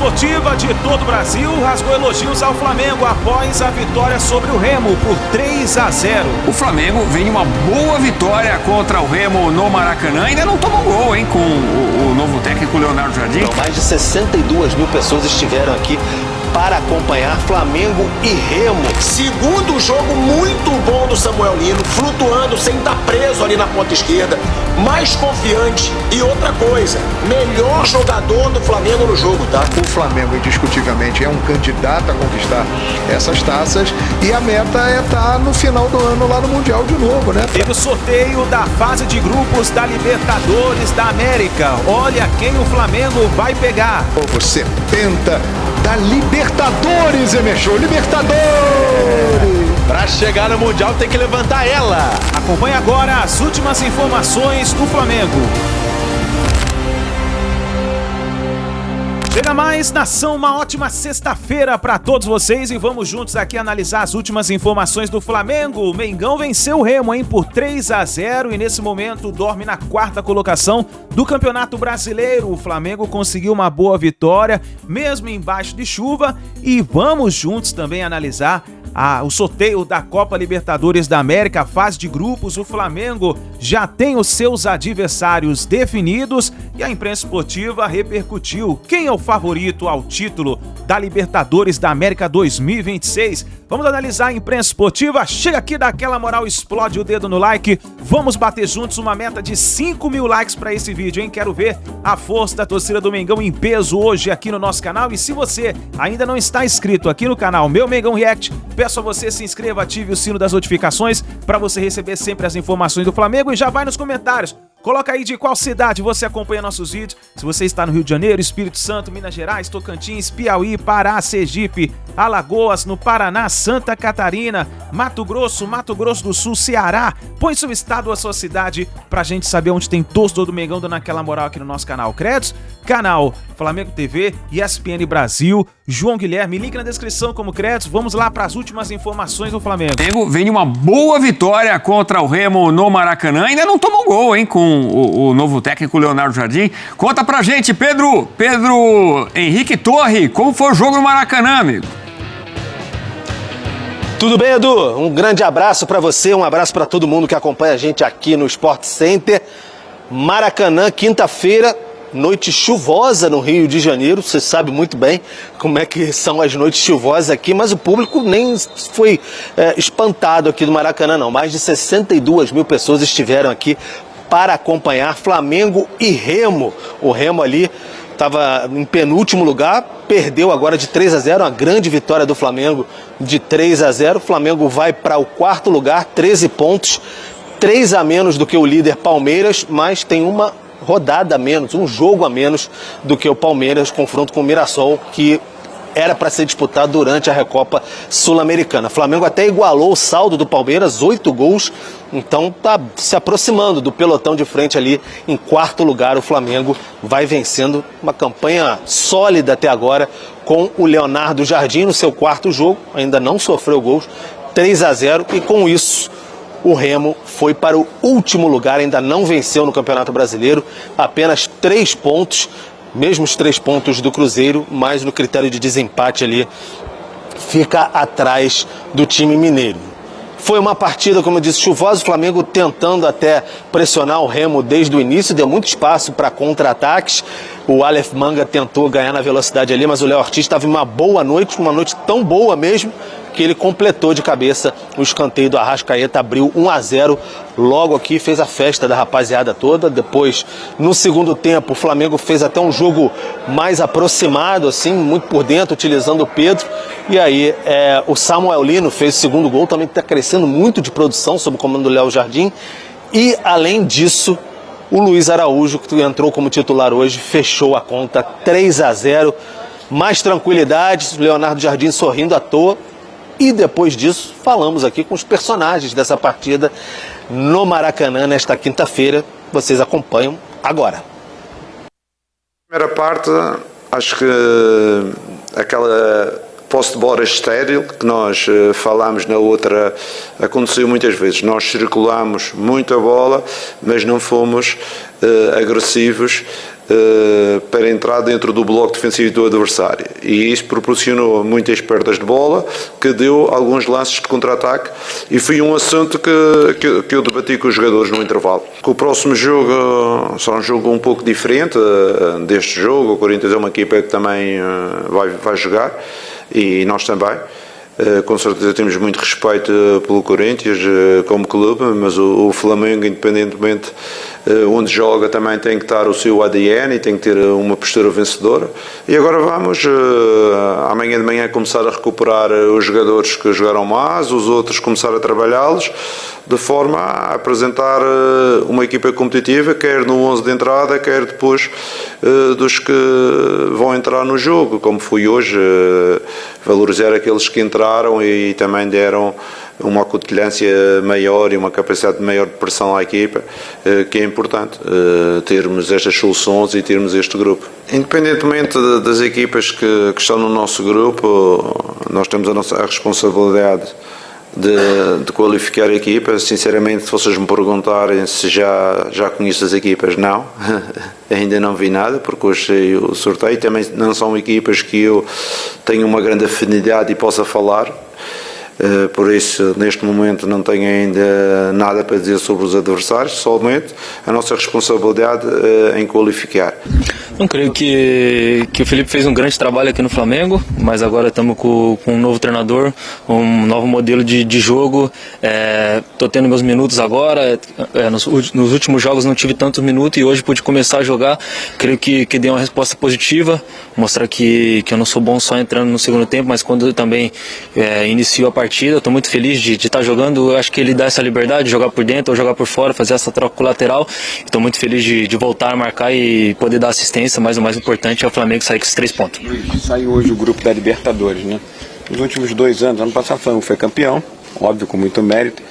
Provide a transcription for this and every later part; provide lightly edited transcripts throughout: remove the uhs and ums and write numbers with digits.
esportiva de todo o Brasil rasgou elogios ao Flamengo após a vitória sobre o Remo por 3-0. O Flamengo vem de uma boa vitória contra o Remo no Maracanã. Ainda não tomou gol, hein, com o novo técnico Leonardo Jardim. Então, mais de 62 mil pessoas estiveram aqui para acompanhar Flamengo e Remo. Segundo jogo muito bom do Samuel Lino, flutuando sem estar preso ali na ponta esquerda, mais confiante. E outra coisa, melhor jogador do Flamengo no jogo, tá? O Flamengo indiscutivelmente é um candidato a conquistar essas taças e a meta é estar no final do ano lá no Mundial de novo, né? Teve o sorteio da fase de grupos da Libertadores da América. Olha quem o Flamengo vai pegar. Novo 70 da Libertadores, Emerson, Libertadores! Para chegar no Mundial tem que levantar ela. Acompanhe agora as últimas informações do Flamengo. Chega mais, nação, uma ótima sexta-feira para todos vocês e vamos juntos aqui analisar as últimas informações do Flamengo. O Mengão venceu o Remo, hein, por 3-0 e nesse momento dorme na quarta colocação do Campeonato Brasileiro. O Flamengo conseguiu uma boa vitória, mesmo embaixo de chuva, e vamos juntos também analisar o sorteio da Copa Libertadores da América, fase de grupos. O Flamengo já tem os seus adversários definidos e a imprensa esportiva repercutiu quem é o favorito ao título da Libertadores da América 2026. Vamos analisar a imprensa esportiva. Chega aqui, dá aquela moral, explode o dedo no like. Vamos bater juntos uma meta de 5 mil likes para esse vídeo, hein? Quero ver a força da torcida do Mengão em peso hoje aqui no nosso canal. E se você ainda não está inscrito aqui no canal Meu Mengão React, peço a você se inscreva, ative o sino das notificações para você receber sempre as informações do Flamengo e já vai nos comentários. Coloca aí de qual cidade você acompanha nossos vídeos. Se você está no Rio de Janeiro, Espírito Santo, Minas Gerais, Tocantins, Piauí, Pará, Sergipe, Alagoas, no Paraná, Santa Catarina, Mato Grosso do Sul, Ceará. Põe seu estado ou a sua cidade pra gente saber onde tem torcedor do Mengão dando aquela moral aqui no nosso canal. Créditos, canal Flamengo TV, ESPN Brasil, João Guilherme, link na descrição como créditos. Vamos lá para as últimas informações do Flamengo. O Flamengo vem de uma boa vitória contra o Remo no Maracanã. Ainda não tomou gol, hein, com o novo técnico Leonardo Jardim. Conta pra gente, Pedro Henrique Torre, como foi o jogo no Maracanã, amigo? Tudo bem, Edu? Um grande abraço para você, um abraço para todo mundo que acompanha a gente aqui no Sport Center. Maracanã, quinta-feira, noite chuvosa no Rio de Janeiro. Você sabe muito bem como é que são as noites chuvosas aqui, mas o público nem foi espantado aqui do Maracanã, não. Mais de 62 mil pessoas estiveram aqui para acompanhar Flamengo e Remo. O Remo ali estava em penúltimo lugar, perdeu agora de 3-0, uma grande vitória do Flamengo de 3-0. O Flamengo vai para o quarto lugar, 13 pontos, 3 a menos do que o líder Palmeiras, mas tem uma rodada a menos, um jogo a menos do que o Palmeiras, confronto com o Mirassol, que era para ser disputado durante a Recopa Sul-Americana. O Flamengo até igualou o saldo do Palmeiras, 8 gols, então está se aproximando do pelotão de frente ali em quarto lugar. O Flamengo vai vencendo, uma campanha sólida até agora com o Leonardo Jardim no seu quarto jogo, ainda não sofreu gols, 3-0, e com isso o Remo foi para o último lugar, ainda não venceu no Campeonato Brasileiro, apenas 3 pontos, mesmo os 3 pontos do Cruzeiro, mas no critério de desempate ali fica atrás do time mineiro. Foi uma partida, como eu disse, chuvosa, o Flamengo tentando até pressionar o Remo desde o início, deu muito espaço para contra-ataques. O Aleph Manga tentou ganhar na velocidade ali, mas o Léo Ortiz estava em uma boa noite, uma noite tão boa mesmo, que ele completou de cabeça o escanteio do Arrascaeta, abriu 1-0 logo aqui, fez a festa da rapaziada toda. Depois, no segundo tempo, o Flamengo fez até um jogo mais aproximado, assim, muito por dentro, utilizando o Pedro. E aí, o Samuel Lino fez o segundo gol, também está crescendo muito de produção sob o comando do Léo Jardim. E, além disso, o Luiz Araújo, que entrou como titular hoje, fechou a conta 3-0. Mais tranquilidade, Leonardo Jardim sorrindo à toa. E depois disso, falamos aqui com os personagens dessa partida no Maracanã nesta quinta-feira. Vocês acompanham agora. Primeira parte, acho que aquela posse de bola estéril que nós falámos na outra aconteceu muitas vezes. Nós circulámos muito a bola, mas não fomos agressivos para entrar dentro do bloco defensivo do adversário, e isso proporcionou muitas perdas de bola, que deu alguns lances de contra-ataque, e foi um assunto que eu debati com os jogadores no intervalo. O próximo jogo será um jogo um pouco diferente deste jogo. O Corinthians é uma equipa que também vai jogar, e nós também. Com certeza temos muito respeito pelo Corinthians como clube, mas o Flamengo, independentemente onde joga, também tem que estar o seu ADN e tem que ter uma postura vencedora. E agora vamos, amanhã de manhã, começar a recuperar os jogadores que jogaram mais, os outros começar a trabalhá-los, de forma a apresentar uma equipa competitiva, quer no 11 de entrada, quer depois dos que vão entrar no jogo, como foi hoje, valorizar aqueles que entraram e também deram uma acutilância maior e uma capacidade maior de pressão à equipa, que é importante termos estas soluções e termos este grupo. Independentemente das equipas que estão no nosso grupo, nós temos a responsabilidade de qualificar a equipa. Sinceramente, se vocês me perguntarem se já conheço as equipas, não. Ainda não vi nada, porque hoje sei o sorteio. Também não são equipas que eu tenho uma grande afinidade e possa falar. Por isso, neste momento, não tenho ainda nada para dizer sobre os adversários, somente a nossa responsabilidade em qualificar. Não creio que o Felipe fez um grande trabalho aqui no Flamengo, mas agora estamos com um novo treinador, um novo modelo de jogo. Estou tendo meus minutos agora, nos últimos jogos não tive tantos minutos e hoje pude começar a jogar. Creio que dei uma resposta positiva, mostrar que eu não sou bom só entrando no segundo tempo, mas quando eu também inicio a partida, estou muito feliz de estar jogando. Eu acho que ele dá essa liberdade de jogar por dentro ou jogar por fora, fazer essa troca com o lateral. Estou muito feliz de voltar a marcar e poder dar assistência, mas o mais importante é o Flamengo sair com esses 3 pontos. Saiu hoje o grupo da Libertadores, né? Nos últimos 2 anos, ano passado o Flamengo foi campeão, óbvio, com muito mérito,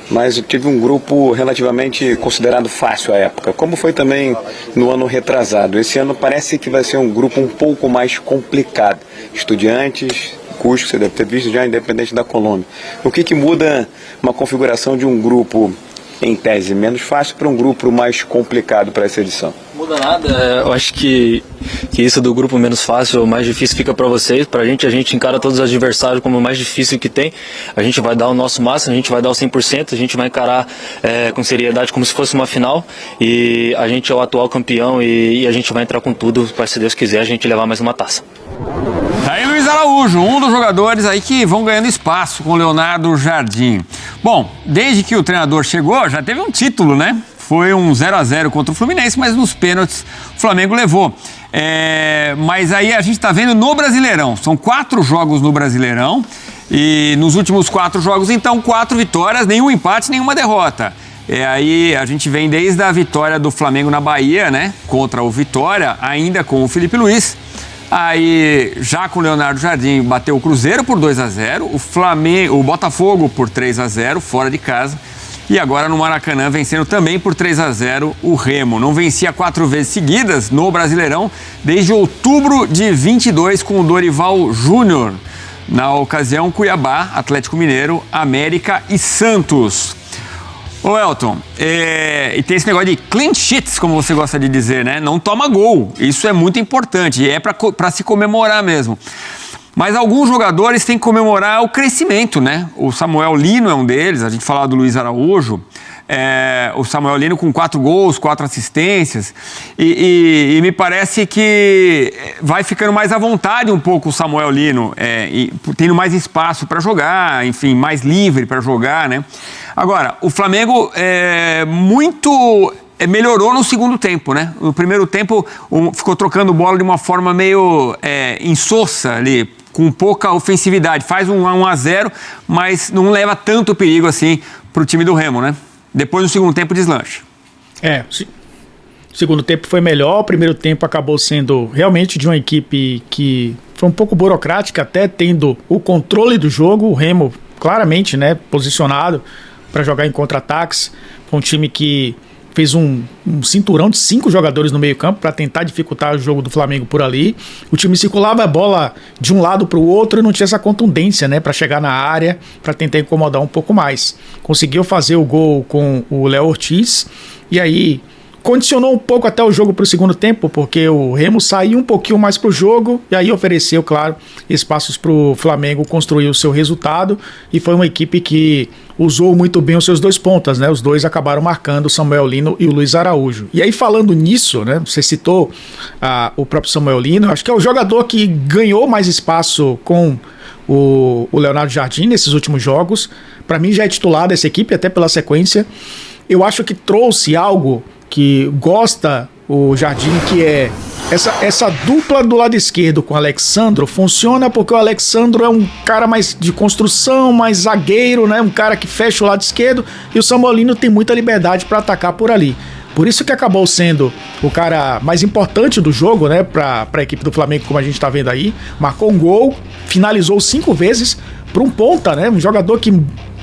mas tive um grupo relativamente considerado fácil à época, como foi também no ano retrasado. Esse ano parece que vai ser um grupo um pouco mais complicado. Estudiantes, Cusco, você deve ter visto já, independente da Colômbia. O que muda uma configuração de um grupo, em tese, menos fácil para um grupo mais complicado para essa edição? Muda nada, eu acho que isso do grupo menos fácil, o mais difícil fica para vocês. Pra gente, a gente encara todos os adversários como o mais difícil que tem. A gente vai dar o nosso máximo, a gente vai dar o 100%, a gente vai encarar com seriedade como se fosse uma final, e a gente é o atual campeão e a gente vai entrar com tudo para, se Deus quiser, a gente levar mais uma taça. Tá aí Luiz Araújo, um dos jogadores aí que vão ganhando espaço com o Leonardo Jardim. Bom, desde que o treinador chegou, já teve um título, né? Foi um 0-0 contra o Fluminense, mas nos pênaltis o Flamengo levou. Mas aí a gente tá vendo no Brasileirão, são 4 jogos no Brasileirão, e nos últimos 4 jogos, então, 4 vitórias, nenhum empate, nenhuma derrota. Aí a gente vem desde a vitória do Flamengo na Bahia, né? Contra o Vitória, ainda com o Felipe Luiz. Aí, já com o Leonardo Jardim, bateu o Cruzeiro por 2-0, o Botafogo por 3-0, fora de casa. E agora no Maracanã, vencendo também por 3-0 o Remo. Não vencia 4 vezes seguidas no Brasileirão, desde outubro de 22 com o Dorival Júnior. Na ocasião, Cuiabá, Atlético Mineiro, América e Santos. Ô Elton, e tem esse negócio de clean sheets, como você gosta de dizer, né? Não toma gol, isso é muito importante, é para se comemorar mesmo. Mas alguns jogadores têm que comemorar o crescimento, né? O Samuel Lino é um deles, a gente falava do Luiz Araújo, o Samuel Lino com 4 gols, 4 assistências, e me parece que vai ficando mais à vontade um pouco o Samuel Lino, tendo mais espaço para jogar, enfim, mais livre para jogar, né? Agora, o Flamengo melhorou no segundo tempo, né? No primeiro tempo ficou trocando bola de uma forma meio insossa ali, com pouca ofensividade. Faz um 1-0, mas não leva tanto perigo assim pro time do Remo, né? Depois no segundo tempo deslancha. O segundo tempo foi melhor, o primeiro tempo acabou sendo realmente de uma equipe que foi um pouco burocrática, até tendo o controle do jogo. O Remo claramente, né, posicionado para jogar em contra-ataques. Foi um time que fez um cinturão de 5 jogadores no meio campo para tentar dificultar o jogo do Flamengo por ali. O time circulava a bola de um lado para o outro e não tinha essa contundência, né, para chegar na área, para tentar incomodar um pouco mais. Conseguiu fazer o gol com o Léo Ortiz, e aí condicionou um pouco até o jogo para o segundo tempo, porque o Remo saiu um pouquinho mais para o jogo e aí ofereceu, claro, espaços para o Flamengo construir o seu resultado, e foi uma equipe que usou muito bem os seus dois pontas, né? Os dois acabaram marcando, o Samuel Lino e o Luiz Araújo. E aí, falando nisso, né? Você citou o próprio Samuel Lino, acho que é o jogador que ganhou mais espaço com o Leonardo Jardim nesses últimos jogos. Para mim já é titular dessa equipe, até pela sequência. Eu acho que trouxe algo que gosta o Jardim, que é essa dupla do lado esquerdo com o Alexandro. Funciona porque o Alexandro é um cara mais de construção, mais zagueiro, né? Um cara que fecha o lado esquerdo, e o Samuel Lino tem muita liberdade para atacar por ali. Por isso que acabou sendo o cara mais importante do jogo, né, para a equipe do Flamengo, como a gente está vendo aí. Marcou um gol, finalizou 5 vezes para um ponta, né? Um jogador que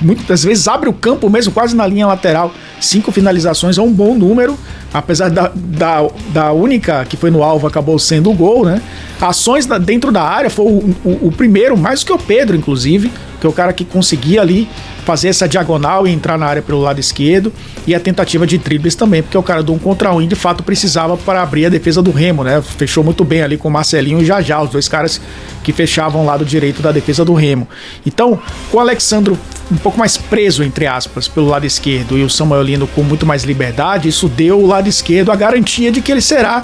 muitas vezes abre o campo mesmo, quase na linha lateral. 5 finalizações é um bom número, apesar da única que foi no alvo, acabou sendo o gol, né? Ações dentro da área, foi o primeiro, mais que o Pedro, inclusive, que é o cara que conseguia ali fazer essa diagonal e entrar na área pelo lado esquerdo, e a tentativa de dribles também, porque o cara do 1 contra 1 de fato precisava para abrir a defesa do Remo, né? Fechou muito bem ali com o Marcelinho e Jajá, os dois caras que fechavam o lado direito da defesa do Remo. Então, com o Alexandro um pouco mais preso, entre aspas, pelo lado esquerdo, e o Samuel Lino com muito mais liberdade, isso deu o lado esquerdo a garantia de que ele será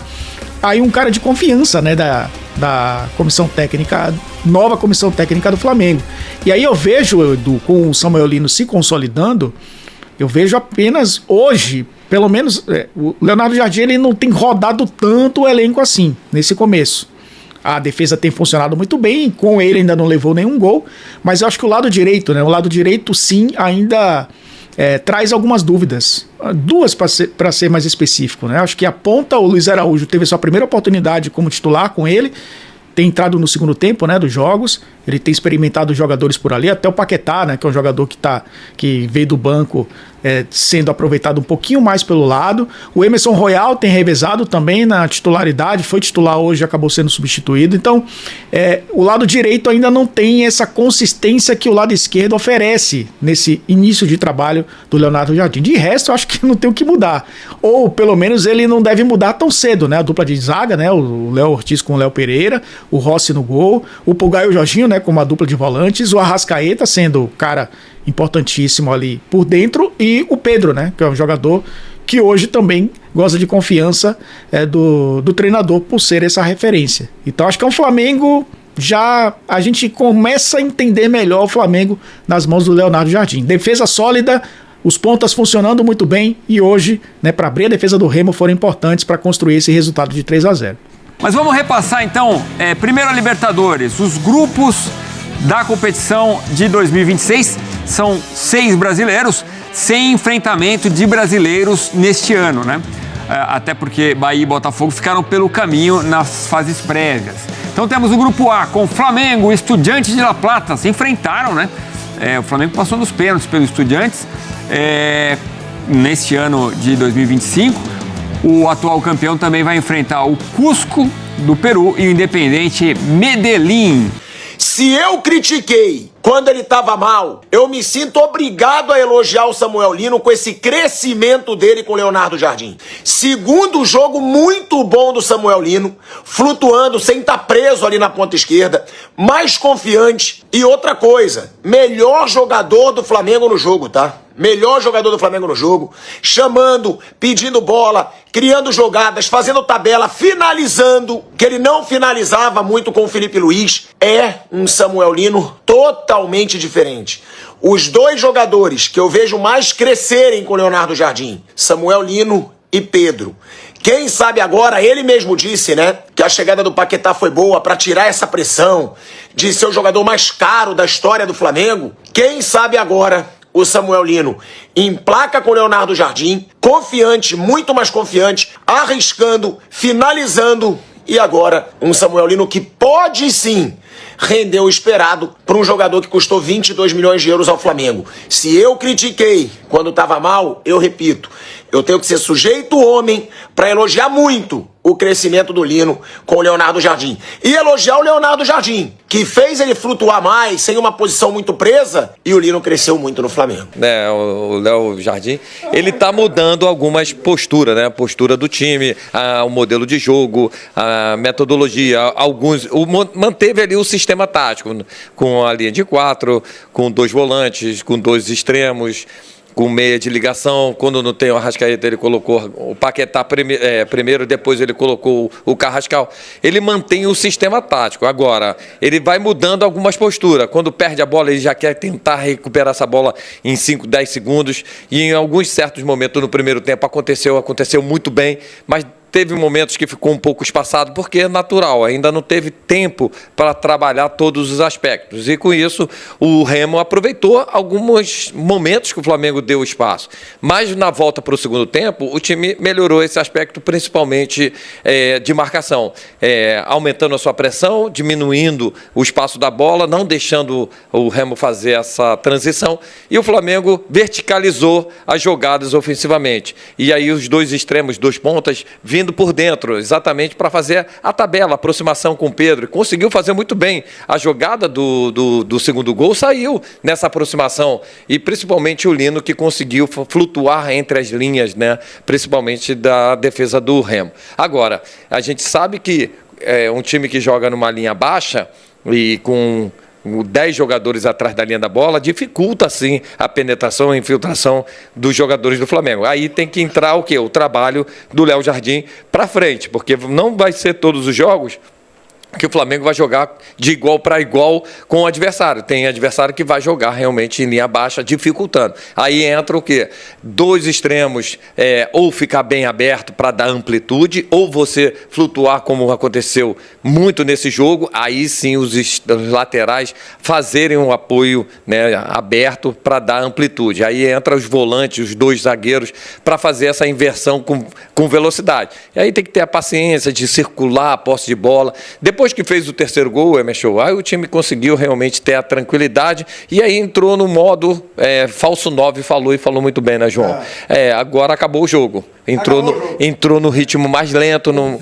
aí um cara de confiança, né, da comissão técnica, nova comissão técnica do Flamengo. E aí eu vejo, Edu, com o Samuel Lino se consolidando, eu vejo apenas hoje, pelo menos, o Leonardo Jardim, ele não tem rodado tanto o elenco assim, nesse começo. A defesa tem funcionado muito bem, com ele ainda não levou nenhum gol, mas eu acho que o lado direito, né, o lado direito sim ainda traz algumas dúvidas. 2 para ser mais específico, né? Acho que a ponta, o Luiz Araújo teve sua primeira oportunidade como titular com ele, tem entrado no segundo tempo, né, dos jogos, ele tem experimentado jogadores por ali, até o Paquetá, né, que é um jogador que veio do banco sendo aproveitado um pouquinho mais pelo lado. O Emerson Royal tem revezado também na titularidade, foi titular hoje, acabou sendo substituído. Então, o lado direito ainda não tem essa consistência que o lado esquerdo oferece nesse início de trabalho do Leonardo Jardim. De resto, eu acho que não tem o que mudar. Ou, pelo menos, ele não deve mudar tão cedo, né? A dupla de zaga, né? O Léo Ortiz com o Léo Pereira, o Rossi no gol, o Pulgar e o Jorginho, né, como a dupla de volantes, o Arrascaeta sendo o cara importantíssimo ali por dentro, e o Pedro, né, que é um jogador que hoje também gosta de confiança do treinador por ser essa referência. Então acho que é um Flamengo, já a gente começa a entender melhor o Flamengo nas mãos do Leonardo Jardim. Defesa sólida, os pontas funcionando muito bem, e hoje, né, para abrir a defesa do Remo, foram importantes para construir esse resultado de 3-0. Mas vamos repassar então, primeiro a Libertadores, os grupos da competição de 2026, são 6 brasileiros, sem enfrentamento de brasileiros neste ano, né? Até porque Bahia e Botafogo ficaram pelo caminho nas fases prévias. Então temos o grupo A com Flamengo e Estudiantes de La Plata, se enfrentaram, né? O Flamengo passou nos pênaltis pelo Estudiantes neste ano de 2025. O atual campeão também vai enfrentar o Cusco do Peru e o Independiente Medellín. Se eu critiquei quando ele estava mal, eu me sinto obrigado a elogiar o Samuel Lino com esse crescimento dele com o Leonardo Jardim. Segundo jogo muito bom do Samuel Lino, flutuando sem estar preso ali na ponta esquerda, mais confiante. E outra coisa, melhor jogador do Flamengo no jogo, tá? Melhor jogador do Flamengo no jogo, chamando, pedindo bola, criando jogadas, fazendo tabela, finalizando, que ele não finalizava muito com o Felipe Luiz. É um Samuel Lino totalmente diferente. Os 2 jogadores que eu vejo mais crescerem com o Leonardo Jardim, Samuel Lino e Pedro. Quem sabe agora, ele mesmo disse, né, que a chegada do Paquetá foi boa para tirar essa pressão de ser o jogador mais caro da história do Flamengo. Quem sabe agora o Samuel Lino emplaca com o Leonardo Jardim, confiante, muito mais confiante, arriscando, finalizando, e agora um Samuel Lino que pode sim rendeu o esperado para um jogador que custou 22 milhões de euros ao Flamengo. Se eu critiquei quando estava mal, eu repito, eu tenho que ser sujeito homem para elogiar muito o crescimento do Lino com o Leonardo Jardim. E elogiar o Leonardo Jardim, que fez ele flutuar mais, sem uma posição muito presa, e o Lino cresceu muito no Flamengo. O Léo Jardim, ele tá mudando algumas posturas, né? A postura do time, o modelo de jogo, a metodologia, manteve ali o sistema tático, com a linha de 4, com 2 volantes, com 2 extremos, com meia de ligação. Quando não tem o Arrascaeta, ele colocou o Paquetá primeiro, depois ele colocou o Carrascal. Ele mantém o sistema tático. Agora, ele vai mudando algumas posturas. Quando perde a bola, ele já quer tentar recuperar essa bola em 5, 10 segundos. E em alguns certos momentos no primeiro tempo aconteceu muito bem, mas teve momentos que ficou um pouco espaçado, porque é natural, ainda não teve tempo para trabalhar todos os aspectos. E com isso, o Remo aproveitou alguns momentos que o Flamengo deu espaço. Mas na volta para o segundo tempo, o time melhorou esse aspecto, principalmente de marcação, aumentando a sua pressão, diminuindo o espaço da bola, não deixando o Remo fazer essa transição. E o Flamengo verticalizou as jogadas ofensivamente. E aí os 2 extremos, 2 pontas, vindo por dentro, exatamente para fazer a tabela, a aproximação com o Pedro. Conseguiu fazer muito bem. A jogada do segundo gol saiu nessa aproximação. E principalmente o Lino, que conseguiu flutuar entre as linhas, né? Principalmente da defesa do Remo. Agora, a gente sabe que um time que joga numa linha baixa e com 10 jogadores atrás da linha da bola, dificulta, sim, a penetração e a infiltração dos jogadores do Flamengo. Aí tem que entrar o quê? O trabalho do Léo Jardim para frente, porque não vai ser todos os jogos que o Flamengo vai jogar de igual para igual com o adversário. Tem adversário que vai jogar realmente em linha baixa, dificultando. Aí entra o quê? 2 extremos, ou ficar bem aberto para dar amplitude, ou você flutuar, como aconteceu muito nesse jogo, aí sim os laterais fazerem um apoio, né, aberto para dar amplitude. Aí entra os volantes, os 2 zagueiros, para fazer essa inversão com velocidade. E aí tem que ter a paciência de circular a posse de bola. Depois que fez o terceiro gol, Emerson, aí o time conseguiu realmente ter a tranquilidade e aí entrou no modo falso 9, falou muito bem, né, João? Agora acabou o jogo. Entrou no ritmo mais lento, não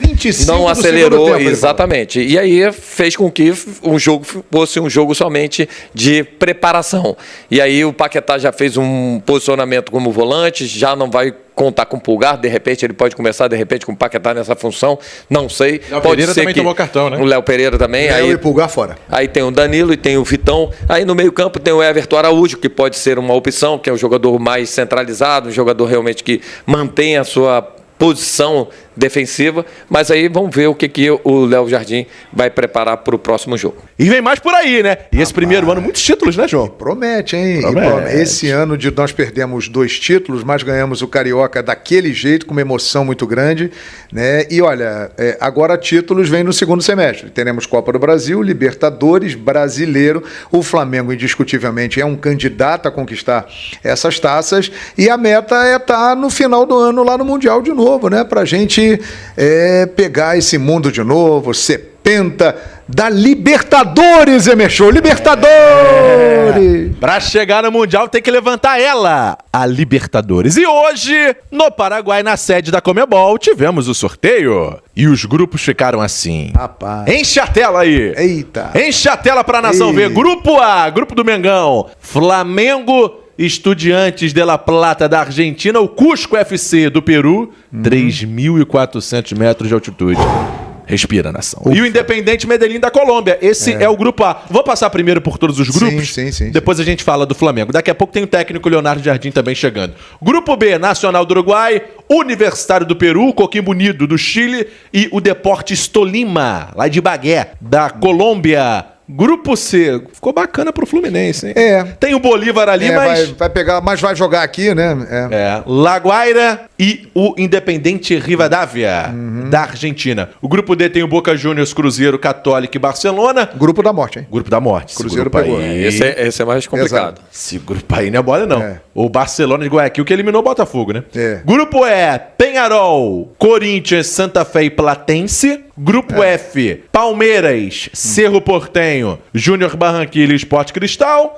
acelerou, exatamente. E aí fez com que o jogo fosse um jogo somente de preparação. E aí o Paquetá já fez um posicionamento como volante, já não vai contar com o Pulgar, de repente ele pode começar com o Paquetá nessa função, não sei. Léo Pereira também tomou cartão, né? O Léo Pereira também. Léo e Pulgar fora. Aí tem o Danilo e tem o Vitão. Aí no meio campo tem o Everton Araújo, que pode ser uma opção, que é um jogador mais centralizado, um jogador realmente que mantém a sua posição defensiva, mas aí vamos ver o que o Léo Jardim vai preparar para o próximo jogo. E vem mais por aí, né? E esse primeiro ano, muitos títulos, né, João? Promete, hein? Promete. Esse ano nós perdemos 2 títulos, mas ganhamos o Carioca daquele jeito, com uma emoção muito grande, né? E olha, agora títulos vêm no segundo semestre. Teremos Copa do Brasil, Libertadores, Brasileiro. O Flamengo, indiscutivelmente, é um candidato a conquistar essas taças e a meta é estar no final do ano lá no Mundial de novo, né? Pra gente pegar esse mundo de novo, ser penta da Libertadores, Emerson. Libertadores! Pra chegar no Mundial tem que levantar ela, a Libertadores. E hoje, no Paraguai, na sede da Conmebol, tivemos o sorteio. E os grupos ficaram assim. Rapaz. Enche a tela aí. Eita. Enche a tela pra nação ver. Grupo A, grupo do Mengão. Flamengo, Estudiantes de La Plata da Argentina, o Cusco FC do Peru, 3.400 metros de altitude. Respira, nação. Ufa. E o Independente Medellín da Colômbia. Esse é o grupo A. Vou passar primeiro por todos os grupos. Sim. Depois a gente fala do Flamengo. Daqui a pouco tem o técnico Leonardo Jardim também chegando. Grupo B, Nacional do Uruguai, Universitário do Peru, Coquimbo Unido do Chile e o Deportes Tolima, lá de Bagué, da Colômbia. Grupo C, ficou bacana pro Fluminense, hein? Tem o Bolívar ali, mas... Vai pegar, mas vai jogar aqui, né? La Guaira e o Independiente Rivadavia, da Argentina. O grupo D tem o Boca Juniors, Cruzeiro, Católica e Barcelona. Grupo da morte, hein? Grupo da morte. Cruzeiro grupo pegou. aí, Esse é mais complicado. esse grupo aí não é bola, não. É. O Barcelona de Guayaquil que eliminou o Botafogo, né? É. Grupo E, Peñarol, Corinthians, Santa Fé e Platense. Grupo F, Palmeiras, Cerro Porteño, Júnior Barranquilla e Sport Cristal.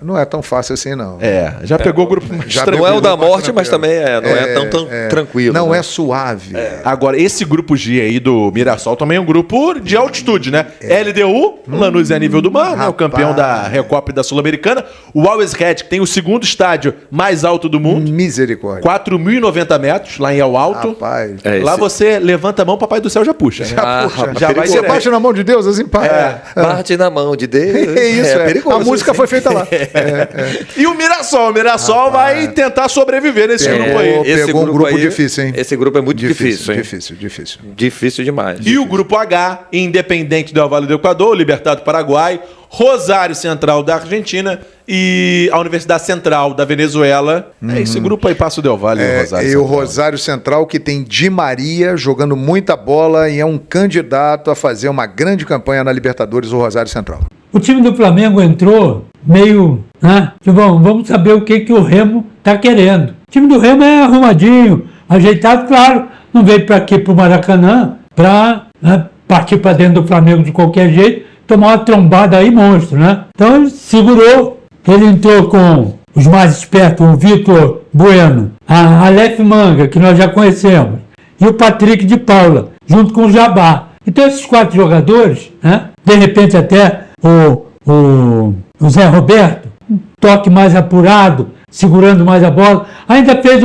Não é tão fácil assim, não. Já pegou o grupo mais Já tranquilo. Não é o da morte, mas também não é tão tranquilo. Não né? é suave. Agora, esse grupo G aí do Mirassol também é um grupo de altitude, né? LDU, Lanús é a nível do mar, né? O campeão da Recopa e da Sul-Americana. O Always Red, que tem o segundo estádio mais alto do mundo. Misericórdia. 4.090 metros, lá em El Alto. Rapaz. Lá você levanta a mão, papai do céu já puxa. Já vai Você direto. bate na mão de Deus, assim, pá. Bate na mão de Deus. É isso, perigoso. A música foi feita lá. E o Mirassol vai tentar sobreviver nesse grupo aí. Pegou um grupo difícil, hein? Esse grupo é muito difícil, hein? Difícil. Difícil demais. E o grupo H, Independente del Vale do Equador, Libertad do Paraguai, Rosário Central da Argentina e a Universidade Central da Venezuela. Esse grupo aí passa o Del Valle e o Rosário E Central. o Rosário Central, que tem Di Maria jogando muita bola e é um candidato a fazer uma grande campanha na Libertadores, o Rosário Central. O time do Flamengo entrou meio, né? Vamos saber o que o Remo está querendo. O time do Remo é arrumadinho, ajeitado, claro. Não veio para aqui, para o Maracanã, para partir para dentro do Flamengo de qualquer jeito, tomar uma trombada aí monstro, né? Então ele segurou, ele entrou com os mais espertos, o Vitor Bueno, a Aleph Manga, que nós já conhecemos, e o Patrick de Paula, junto com o Jabá. Então esses 4 jogadores, né? De repente até o Zé Roberto, um toque mais apurado, segurando mais a bola, ainda fez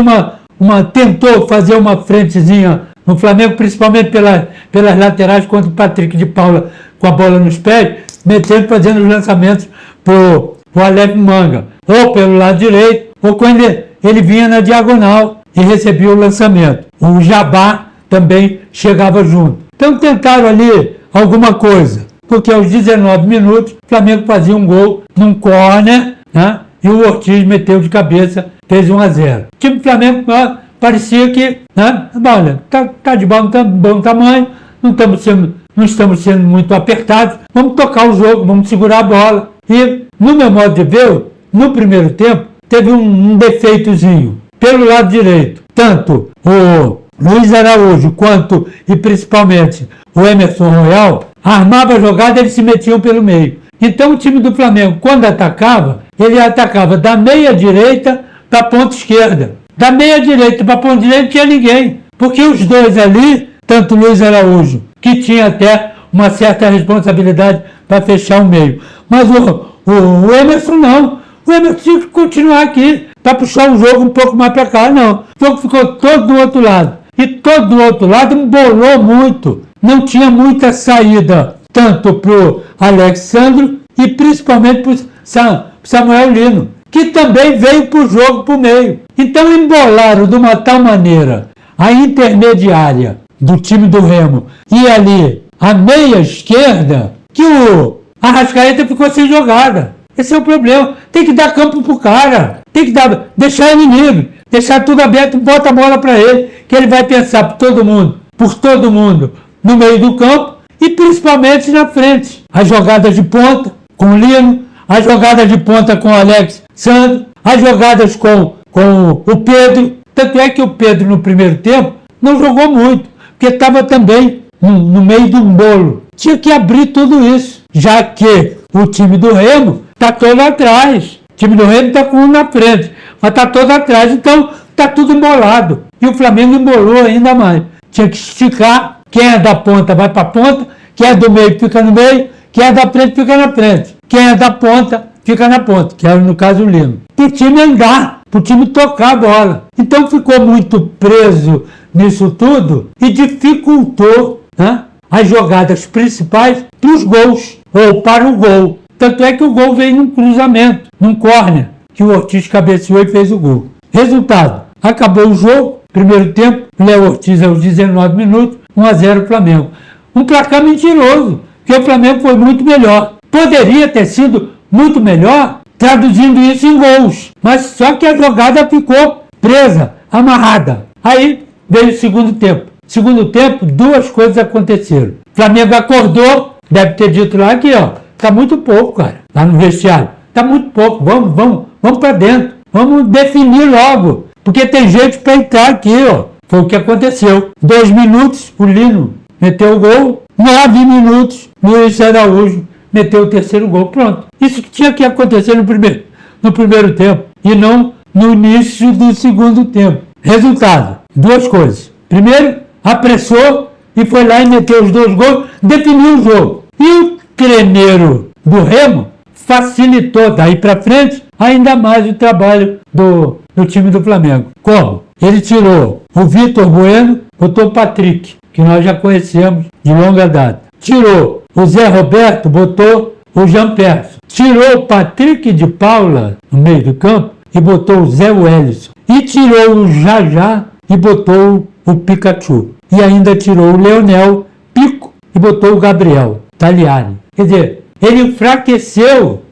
tentou fazer uma frentezinha no Flamengo, principalmente pelas laterais, contra o Patrick de Paula com a bola nos pés, metendo, fazendo os lançamentos pro Aleph Manga, ou pelo lado direito, ou quando ele vinha na diagonal e recebia o lançamento. O Jabá também chegava junto. Então tentaram ali alguma coisa, porque aos 19 minutos o Flamengo fazia um gol num córner, né? E o Ortiz meteu de cabeça, fez 1-0. O time do Flamengo parecia que, né? Olha, tá de bom tamanho, não estamos sendo muito apertados, vamos tocar o jogo, vamos segurar a bola. E, no meu modo de ver, no primeiro tempo, teve um defeitozinho. Pelo lado direito, tanto o Luiz Araújo quanto, e principalmente, o Emerson Royal, armava a jogada, eles se metiam pelo meio. Então o time do Flamengo, quando atacava, ele atacava da meia direita para a ponta esquerda. Da meia direita para a ponta direita não tinha ninguém. Porque os dois ali, tanto o Luiz Araújo, que tinha até uma certa responsabilidade para fechar o meio. Mas o Emerson não. O Emerson tinha que continuar aqui para puxar o jogo um pouco mais para cá. Não. O jogo ficou todo do outro lado. E todo do outro lado embolou muito. Não tinha muita saída, tanto para o Alexandre e principalmente para o Samuel Lino, que também veio para o jogo para o meio. Então embolaram de uma tal maneira a intermediária do time do Remo e ali a meia esquerda que o Arrascaeta ficou sem jogada. Esse é o problema. Tem que dar campo pro cara. Tem que deixar ele livre. Deixar tudo aberto, bota a bola para ele, que ele vai pensar por todo mundo no meio do campo e principalmente na frente. As jogadas de ponta com o Lino, as jogadas de ponta com o Alex Sandro, as jogadas com o Pedro. Tanto é que o Pedro no primeiro tempo não jogou muito, porque estava também no meio de um bolo. Tinha que abrir tudo isso, já que o time do Remo está todo atrás. O time do Remo está com um na frente, mas está todo atrás, então está tudo embolado. E o Flamengo embolou ainda mais. Tinha que esticar, quem é da ponta vai para a ponta, quem é do meio fica no meio, quem é da frente fica na frente, quem é da ponta fica na ponta, que era no caso o Lino. Para o time andar, para o time tocar a bola. Então ficou muito preso nisso tudo e dificultou, né, as jogadas principais para os gols, ou para o gol. Tanto é que o gol veio num cruzamento, num córner, que o Ortiz cabeceou e fez o gol. Resultado, acabou o jogo, primeiro tempo, Léo Ortiz aos 19 minutos, 1-0 Flamengo. Um placar mentiroso, porque o Flamengo foi muito melhor. Poderia ter sido muito melhor, traduzindo isso em gols, mas só que a jogada ficou presa, amarrada. Aí veio o segundo tempo. Segundo tempo, duas coisas aconteceram. O Flamengo acordou, deve ter dito lá aqui, ó, tá muito pouco, cara, lá no vestiário. Tá muito pouco, vamos para dentro. Vamos definir logo, porque tem gente para entrar aqui, ó. Foi o que aconteceu. 2 minutos, o Lino meteu o gol. 9 minutos, Luiz Araújo meteu o terceiro gol. Pronto. Isso que tinha que acontecer no primeiro tempo e não no início do segundo tempo. Resultado, duas coisas. Primeiro, apressou e foi lá e meteu os 2 gols, definiu o jogo. E o treneiro do Remo facilitou daí para frente ainda mais o trabalho do time do Flamengo. Como? Ele tirou o Vitor Bueno, botou o Patrick, que nós já conhecemos de longa data. Tirou o Zé Roberto, botou o Jean Persson. Tirou o Patrick de Paula no meio do campo e botou o Zé Wellison. E tirou o Jajá e botou o Pikachu. E ainda tirou o Leonel Pico e botou o Gabriel Tagliani. Quer dizer, ele enfraqueceu,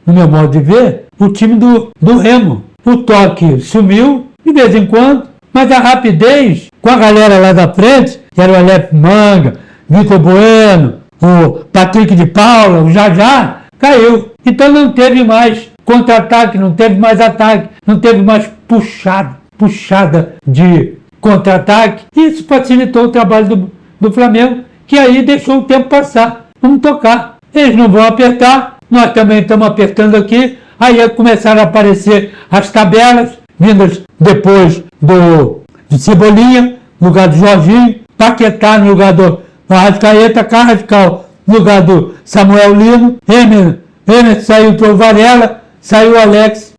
no meu modo de ver, o time do Remo. O toque sumiu, de vez em quando, mas a rapidez, com a galera lá da frente, que era o Aleph Manga, Vitor Bueno, o Patrick de Paula, o Jajá, caiu. Então não teve mais contra-ataque, não teve mais ataque, não teve mais puxada de contra-ataque. Isso facilitou o trabalho do Flamengo, que aí deixou o tempo passar. Vamos tocar. Eles não vão apertar, nós também estamos apertando aqui. Aí começaram a aparecer as tabelas, vindas depois de Cebolinha, no lugar do Jorginho, Paquetá no lugar do Arrascaeta, Carrascal no lugar do Samuel Lino, Emer saiu para o Varela, saiu o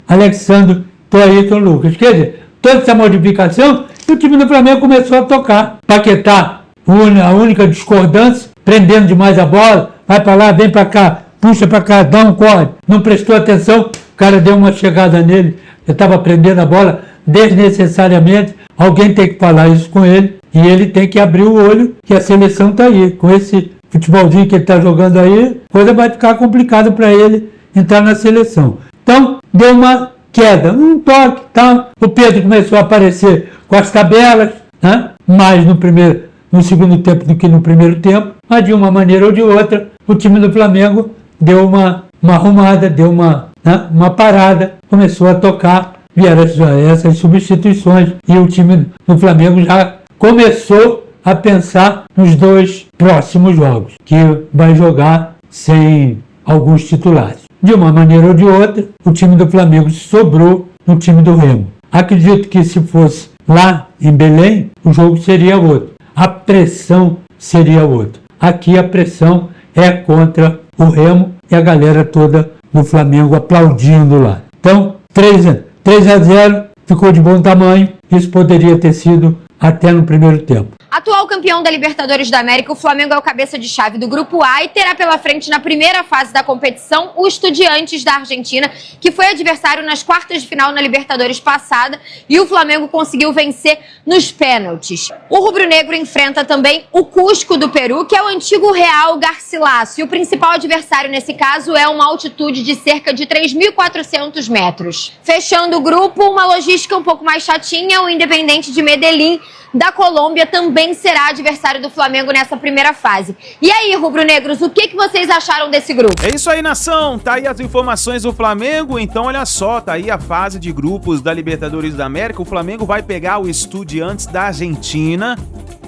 Alexandre para o Ayrton Lucas. Quer dizer, toda essa modificação, e o time do Flamengo começou a tocar. Paquetá, a única discordância, prendendo demais a bola, vai para lá, vem para cá, puxa para cá, dá um corre, não prestou atenção, o cara deu uma chegada nele, ele estava prendendo a bola desnecessariamente, alguém tem que falar isso com ele, e ele tem que abrir o olho, que a seleção está aí, com esse futebolzinho que ele está jogando aí, a coisa vai ficar complicada para ele entrar na seleção. Então, deu uma queda, um toque, tá? O Pedro começou a aparecer com as tabelas, né? Mais no segundo tempo do que no primeiro tempo, mas de uma maneira ou de outra, o time do Flamengo deu uma arrumada, deu uma parada, começou a tocar, vieram essas substituições e o time do Flamengo já começou a pensar nos 2 próximos jogos, que vai jogar sem alguns titulares. De uma maneira ou de outra, o time do Flamengo sobrou no time do Remo. Acredito que se fosse lá em Belém, o jogo seria outro. A pressão seria outra. Aqui a pressão é contra o Remo e a galera toda do Flamengo aplaudindo lá. Então, 3-0, ficou de bom tamanho. Isso poderia ter sido até no primeiro tempo. Atual campeão da Libertadores da América, o Flamengo é o cabeça de chave do Grupo A e terá pela frente na primeira fase da competição o Estudiantes da Argentina, que foi adversário nas quartas de final na Libertadores passada e o Flamengo conseguiu vencer nos pênaltis. O rubro-negro enfrenta também o Cusco do Peru, que é o antigo Real Garcilaso, e o principal adversário nesse caso é uma altitude de cerca de 3.400 metros. Fechando o grupo, uma logística um pouco mais chatinha, o Independente de Medellín da Colômbia também será adversário do Flamengo nessa primeira fase. E aí, rubro-negros, o que vocês acharam desse grupo? É isso aí, nação. Tá aí as informações do Flamengo. Então, olha só, tá aí a fase de grupos da Libertadores da América. O Flamengo vai pegar o Estudiantes da Argentina,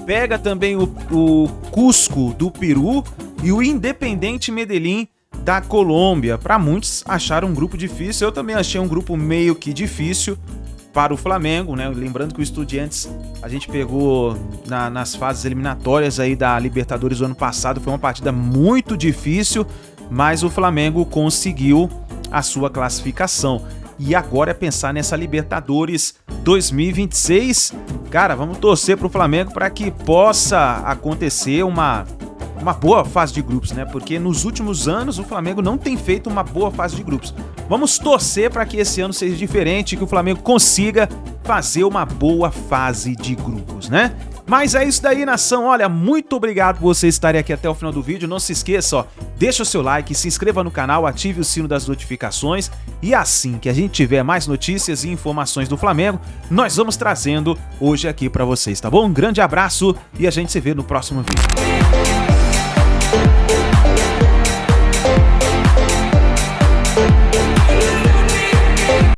pega também o Cusco do Peru e o Independente Medellín da Colômbia. Para muitos acharam um grupo difícil, eu também achei um grupo meio que difícil para o Flamengo, né? Lembrando que o Estudiantes a gente pegou nas fases eliminatórias aí da Libertadores do ano passado, foi uma partida muito difícil, mas o Flamengo conseguiu a sua classificação. E agora é pensar nessa Libertadores 2026. Cara, vamos torcer para o Flamengo para que possa acontecer uma boa fase de grupos, né? Porque nos últimos anos o Flamengo não tem feito uma boa fase de grupos. Vamos torcer para que esse ano seja diferente, que o Flamengo consiga fazer uma boa fase de grupos, né? Mas é isso daí, nação. Olha, muito obrigado por vocês estarem aqui até o final do vídeo. Não se esqueça, ó, deixa o seu like, se inscreva no canal, ative o sino das notificações e assim que a gente tiver mais notícias e informações do Flamengo, nós vamos trazendo hoje aqui pra vocês, tá bom? Um grande abraço e a gente se vê no próximo vídeo.